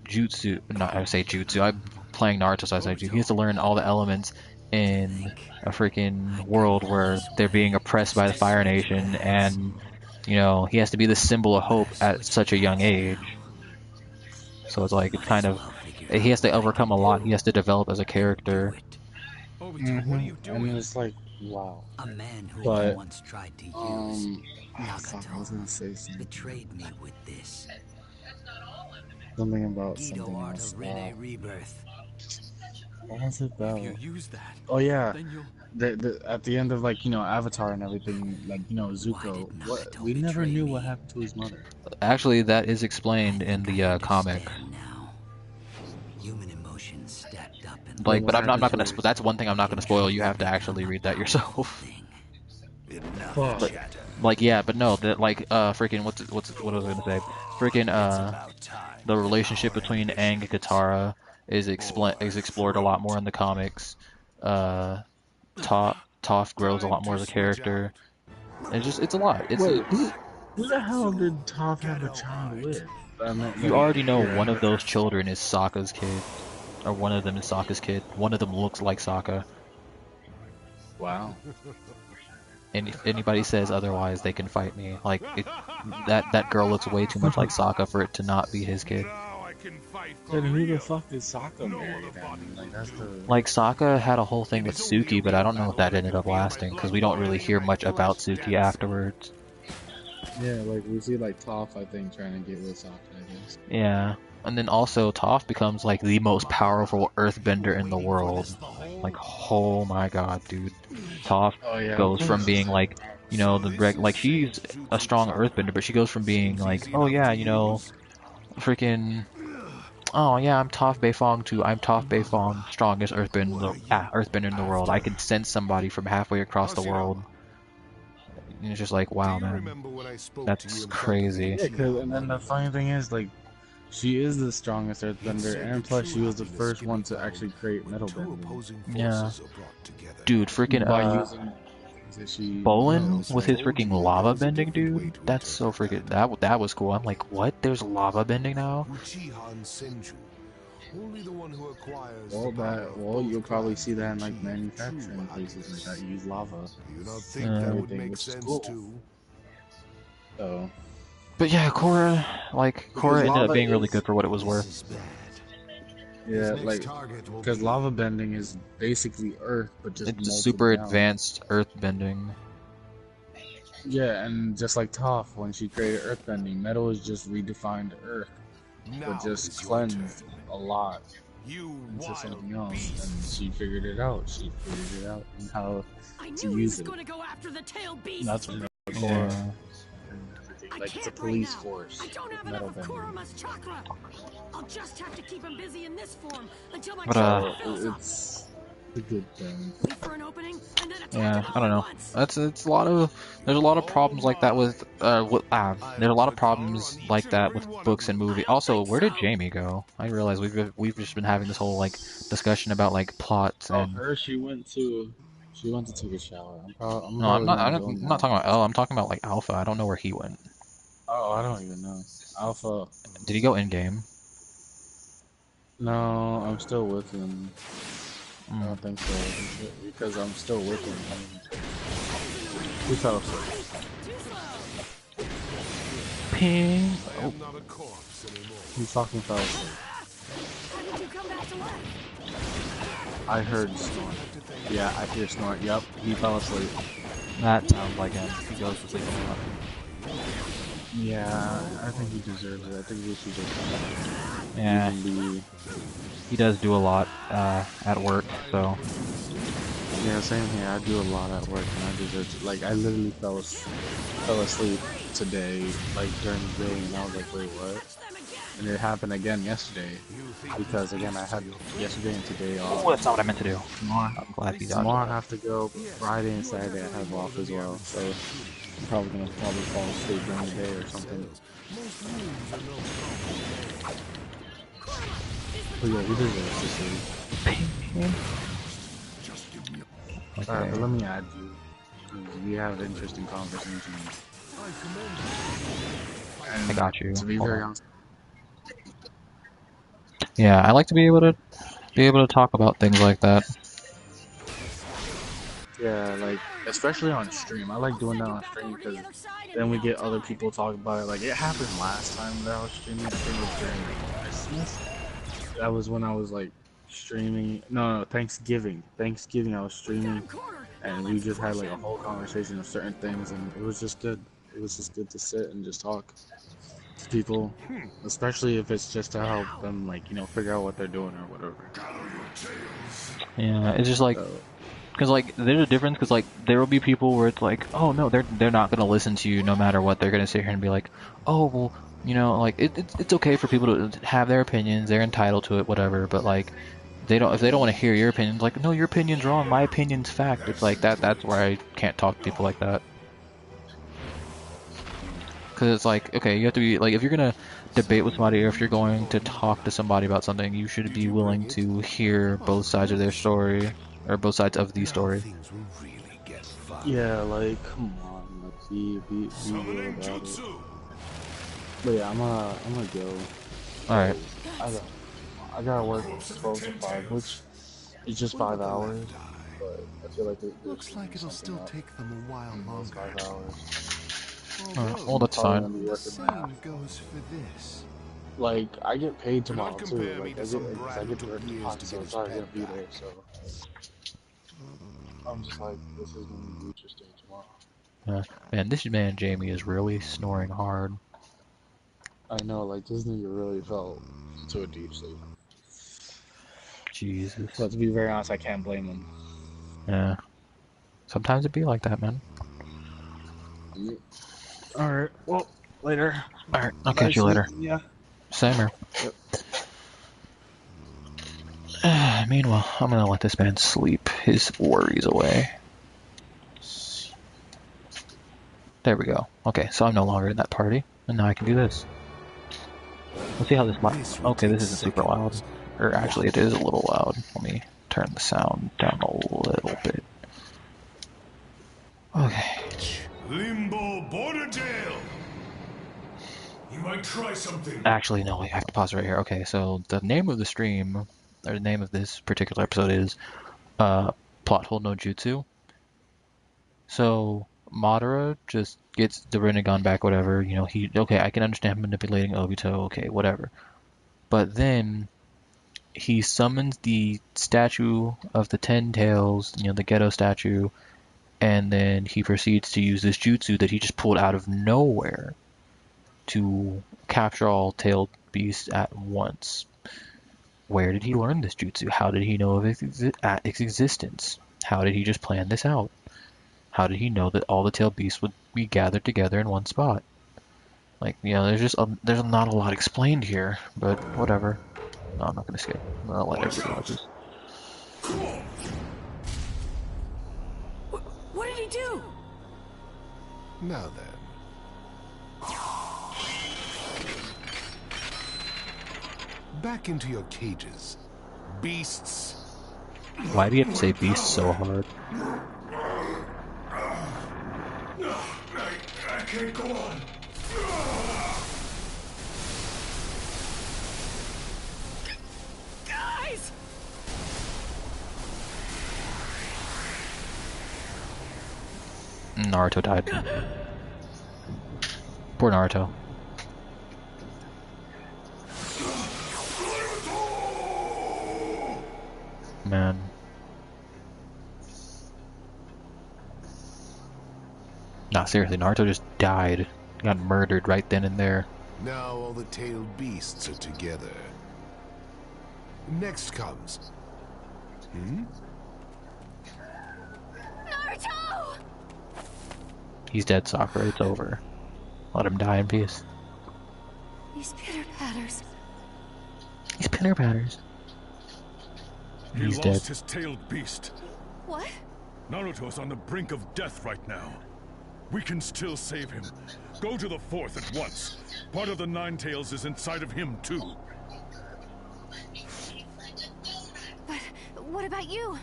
jutsu. Not I say jutsu. I'm playing Naruto, so I say jutsu. He has to learn all the elements To in think a freaking I grew world up where this they're being way oppressed just by the to Fire switch Nation, paths. and he has to be the symbol of But hope I've at switched such a young paths age. now. So it's like it's Might kind as of well figure he out has to what I overcome can a lot. He do has to develop as a and do character. it. Obito, what are you And doing? it's like, wow. A man whom I But once tried to use, fuck, I was Nagato, gonna say something. betrayed me with this. Something about Guido something Art else. of Rene Rebirth. What was it If you though? use that, Oh yeah, then you'll. at the end of like Avatar and everything, like Why did Zuko. What Nagato we never betray knew what me? happened to his mother. Actually, that is I explained in think I the comic. understand now. Human emotions stacked up and Then Like, but what I'm happened not to gonna. her? That's one thing I'm not can gonna spoil. You truly have to become actually a read that powerful yourself. thing. Enough Fuck. But chatter. like, yeah, but no, that like freaking what was I gonna say? Freaking It's about time the the relationship power between Aang and ambitions Katara bore is explored a lot fruit. more in the comics. Uh, Toph grows a Time lot more to as a switch character. out. It's just it's a lot. Wait, who the hell Jutsu did Toph have a Ghetto child Art. with? I meant You like already know here one in of those Earth. children is Sokka's kid, or one of them is Sokka's kid. One of them looks like Sokka. Wow. And if anybody says otherwise, they can fight me. Like that girl looks way too much like Sokka for it to not be his kid. Now I can fight for Then who the real. fuck did Sokka No marry other then? body will Like that's the do. Like Sokka had a whole thing And with it's only a Suki, but I real don't know if battle that that I ended can up feel my lasting because blood we don't really boiling in hear my much about deepest Suki depths. afterwards. yeah. Like we see like Toph, I think, trying to get with Sokka. I guess. Yeah. And then also Toph becomes like the most powerful You were earthbender in the waiting for this world. the whole Like, oh my god, dude. Toph Oh yeah, of goes from course. being like, So the this is like she's Sage a Jutsu strong time. earthbender, but she goes from being Seems like, easy oh enough yeah, to use. freaking. Oh yeah, I'm Toph Beifong too. I'm Toph Beifong, strongest earthbender in the world. I can sense somebody from halfway across the world. And it's just like, wow, man, that's crazy. Yeah, and then the funny thing is, like, she is the strongest earthbender, and plus she was the first one to actually create metal bending. Yeah, dude, freaking By using she, Bolin with his freaking lava bending, dude. That's so freaking that was cool. I'm like, what? There's lava bending now? Well, you'll probably see that in like manufacturing places like that use lava. Everything, which is cool. So, but yeah, Korra ended up being really good for what it was worth. Yeah, like, because lava bending is basically Earth, but just it's super advanced Earth bending. Yeah, and just like Toph, when she created Earth bending, metal is just redefined Earth, but just cleansed a lot into something else, and she figured it out. She figured it out and how to use it. That's what Korra. Like, it's a police force. I don't have enough of Kuruma's chakra. I'll just have to keep him busy in this form until my chakra fills up. It's a good thing. Yeah, I don't know. There's a lot of problems like that with there's a lot of problems like that with books and movies. Also, where did Jamie go? I realize we've just been having this whole like discussion about like plots and. Oh, she went to take a shower. I'm not talking about Elle. I'm talking about like Alpha. I don't know where he went. Oh, I don't even know. Alpha. Did he go in game? No, I'm still with him. I don't think so, because I'm still with him. He fell asleep. Ping. Oh. He fucking fell asleep. I heard snort. Yeah, I hear snort. Yep, he fell asleep. That sounds like him. He goes to sleep a lot. Yeah, I think he deserves it. I think he should just. Yeah. He does do a lot at work, so. Yeah, same here. I do a lot at work, and I deserve it. Like, I literally fell asleep today, like during the day, and I was like, wait, what? And it happened again yesterday, because again I had yesterday and today off. Oh, that's not what I meant to do. I'm glad he dodged. Tomorrow I have to go. Friday and Saturday I have off as well, so I'm probably gonna fall asleep during the day or something. But yeah, he deserves to sleep. Okay. Alright, but let me add you. We have interesting conversations. I got you. To be very honest. Yeah, I like to be able to talk about things like that. Yeah, like, especially on stream. I like doing that on stream because then we get other people talking about it. Like, it happened last time that I was streaming. I think it was during Christmas. That was when I was like streaming. No, Thanksgiving. Thanksgiving I was streaming, and we just had like a whole conversation of certain things, and it was just good. It was just good to sit and just talk to people, especially if it's just to help them, like, you know, figure out what they're doing or whatever. Yeah, it's just like, because like there's a difference, because like there will be people where it's like, oh no, they're not gonna listen to you no matter what. They're gonna sit here and be like, oh well, you know, like it's okay for people to have their opinions, they're entitled to it, whatever. But like if they don't want to hear your opinions, like, no, your opinion's wrong, my opinion's fact. It's like that's where I can't talk to people like that. Because it's like, okay, you have to be, like, if you're going to debate with somebody or if you're going to talk to somebody about something, you should be willing to hear both sides of their story, or both sides of the story. Yeah, like, come on, let's be real about it. But yeah, I'm gonna go. Alright. I gotta work 12 to 5, which is just 5 hours, but I feel like looks like it'll still take them a while longer. 5 hours. Well, that's fine. Like, I get paid tomorrow too. Like, I get to work tomorrow, so it's already gonna be there. So I'm just like, this is gonna be interesting tomorrow. Man, this man Jamie is really snoring hard. I know, like, this nigga really fell to a deep sleep. Jesus. But to be very honest, I can't blame him. Yeah. Sometimes it be like that, man. Alright, well, later. Alright, I'll catch you later. Yeah. Same here. Meanwhile, I'm gonna let this man sleep his worries away. There we go. Okay, so I'm no longer in that party, and now I can do this. Let's see how this loud. Okay, this isn't super loud. Or actually, it is a little loud. Let me turn the sound down a little bit. Okay. Limbo Borderdale. You might try something. Actually, no, I have to pause right here. Okay, so the name of the stream, or the name of this particular episode is Plothole no Jutsu. So Madara just gets the Rinnegan back, whatever. You know, okay, I can understand manipulating Obito, okay, whatever. But then he summons the statue of the 10 tails, you know, the ghetto statue, and then he proceeds to use this jutsu that he just pulled out of nowhere to capture all tailed beasts at once. Where did he learn this jutsu? How did he know of its existence? How did he just plan this out? How did he know that all the tailed beasts would be gathered together in one spot? Like, you know, there's not a lot explained here, but whatever. No, I'm not gonna skip. I'm gonna let everybody watch this. What did he do? Now then. Back into your cages, beasts. Why do you have to say beast so hard? I can't go on. Guys! Naruto died. Poor Naruto. Man. Nah, seriously, Naruto just died. Got murdered right then and there. Now all the tailed beasts are together. Next comes. Naruto! He's dead, Sakura. It's over. Let him die in peace. These pitter-patters. He's pitter-patters. He He's lost dead. his tailed beast. What? Naruto's on the brink of death right now. We can still save him. Go to the fourth at once. Part of the Nine Tails is inside of him, too. But what about you?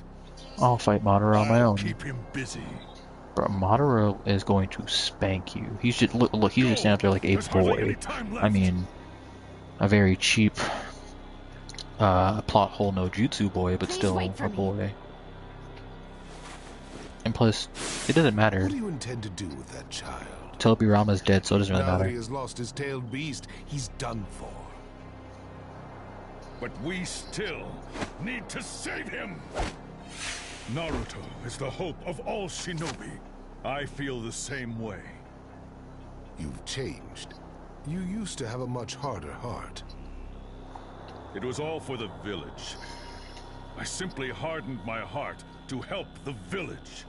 I'll fight Madara on my I'll own. keep him busy. Bro, Madara is going to spank you. He's just look. He's just standing up there like a There's hardly any boy. time left. I mean, a very cheap plot hole no jutsu boy, but Please still wait for a me. boy. And plus, it doesn't matter. What do you intend to do with that child? Tobirama's dead, so it doesn't really Now that he matter. has lost his tailed beast, he's done for. But we still need to save him! Naruto is the hope of all shinobi. I feel the same way. You've changed. You used to have a much harder heart. It was all for the village. I simply hardened my heart to help the village.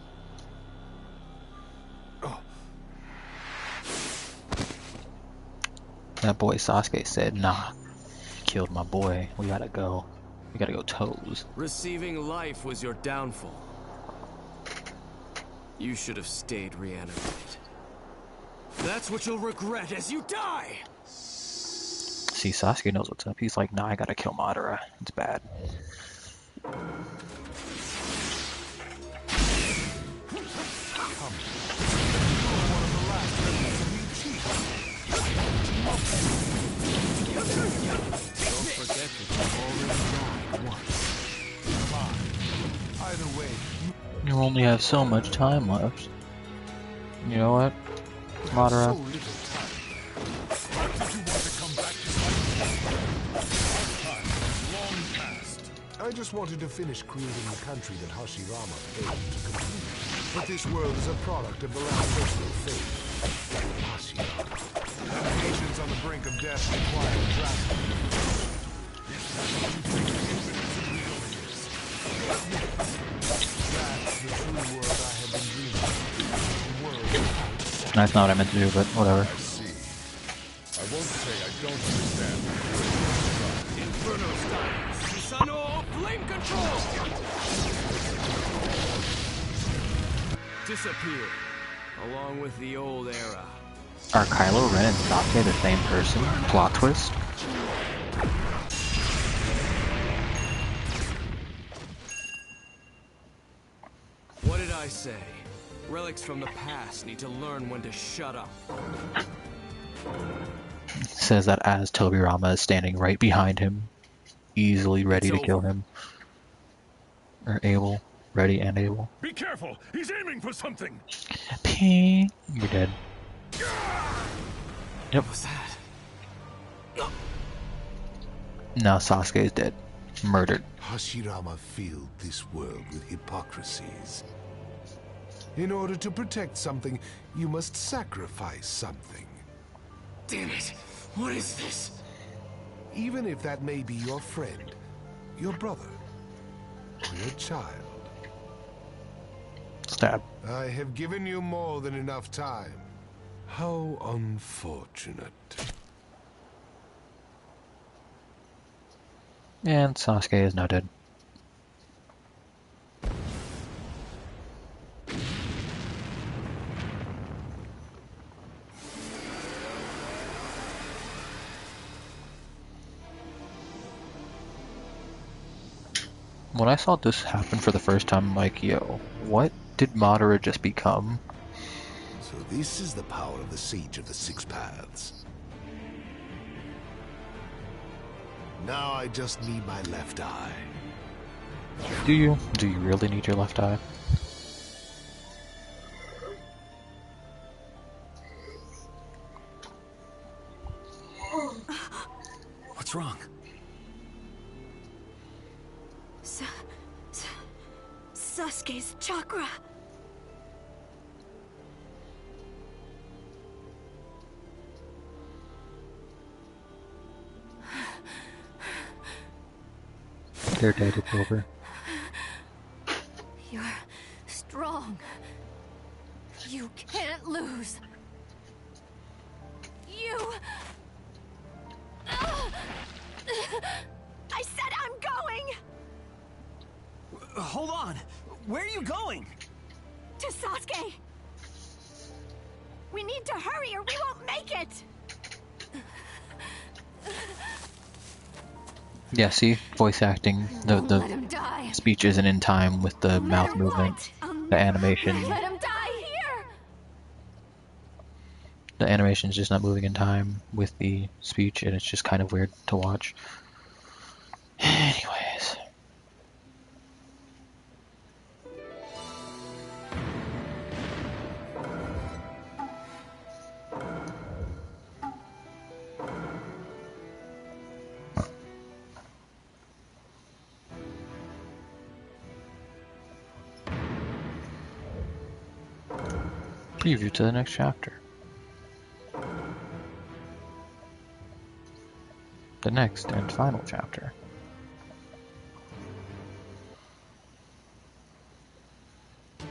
That boy Sasuke said, "Nah, killed my boy. We gotta go. We gotta go toes." Receiving life was your downfall. You should have stayed reanimated. That's what you'll regret as you die! See, Sasuke knows what's up. He's like, "Nah, I gotta kill Madara. It's bad." Don't forget that you've already died once. Either way, You only have so much time left. You know what, so Madara? little time. Why did you want to come back to life? Our time is long past. I just wanted to finish creating the country that Hashirama failed to complete. But this world is a product of the last personal fate. Hashirama. Nations on the brink of death require drastic. That's the true world I have been dreaming of. A world without That's not what I meant to do, but whatever. I see. I won't say I don't understand. Inferno style. Susano flame control. Disappear, along with the old era. Are Kylo Ren and Sasuke the same person? Plot twist? What did I say? Relics from the past need to learn when to shut up. Says that as Tobirama is standing right behind him, easily ready It's to kill over. him. Or able. Ready and able. Be careful! He's aiming for something! Ping! You're dead. Yep. What was that? Now Sasuke is dead. Murdered. Hashirama filled this world with hypocrisies. In order to protect something, you must sacrifice something. Damn it! What is this? Even if that may be your friend, your brother, or your child. Stab. I have given you more than enough time. How unfortunate. And Sasuke is now dead. When I saw this happen for the first time, I'm like, yo, what did Madara just become? So this is the power of the Sage of the Six Paths. Now I just need my left eye. Do you? Do you really need your left eye? What's wrong? Sasuke's chakra. They're dead, it's over. You're strong. You can't lose. You... I said I'm going! Hold on. Where are you going? To Sasuke! We need to hurry or we won't make it! Yeah, see? Voice acting. Let The him die. speech isn't in time with the No mouth matter movement. what, I'll The never animation. Let him die here! The animation's just not moving in time with the speech, and it's just kind of weird to watch. Anyways. Preview to the next chapter. The next and final chapter.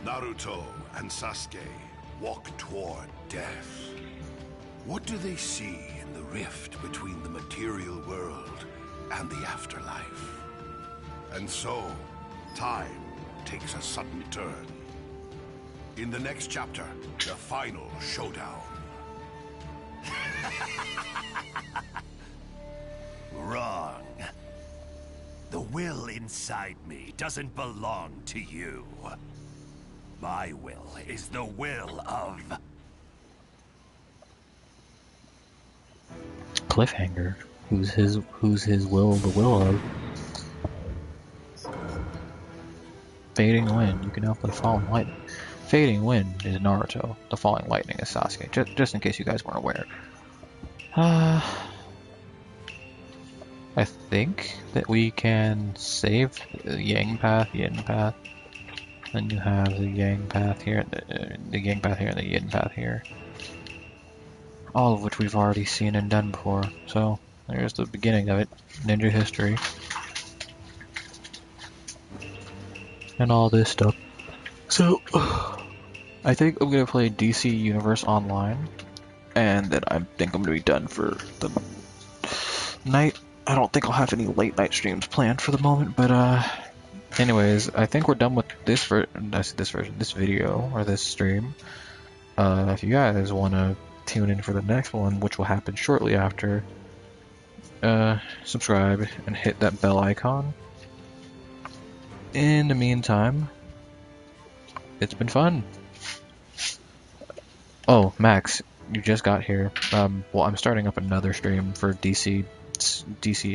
Naruto and Sasuke walk toward death. What do they see in the rift between the material world and the afterlife? And so, time takes a sudden turn. In the next chapter, the final showdown. Wrong. The will inside me doesn't belong to you. My will is the will of... Cliffhanger. Who's his will the will of? Fading Wind. You can now play Falling Lightning. Fading Wind is Naruto. The Falling Lightning is Sasuke. Just in case you guys weren't aware. I think that we can save the Yang Path, Yin Path. Then you have the Yang Path here, the Yang Path here, and the Yin Path here. All of which we've already seen and done before. So, there's the beginning of it. Ninja history. And all this stuff. So, I think I'm gonna play DC Universe Online. And then I think I'm gonna be done for the night. I don't think I'll have any late night streams planned for the moment, but anyways, I think we're done with this this video or this stream. If you guys want to tune in for the next one, which will happen shortly after, subscribe and hit that bell icon. In the meantime, it's been fun. Oh, Max, you just got here. Well, I'm starting up another stream for DC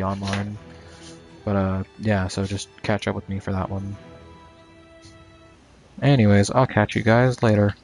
Online. But, yeah, so just catch up with me for that one. Anyways, I'll catch you guys later.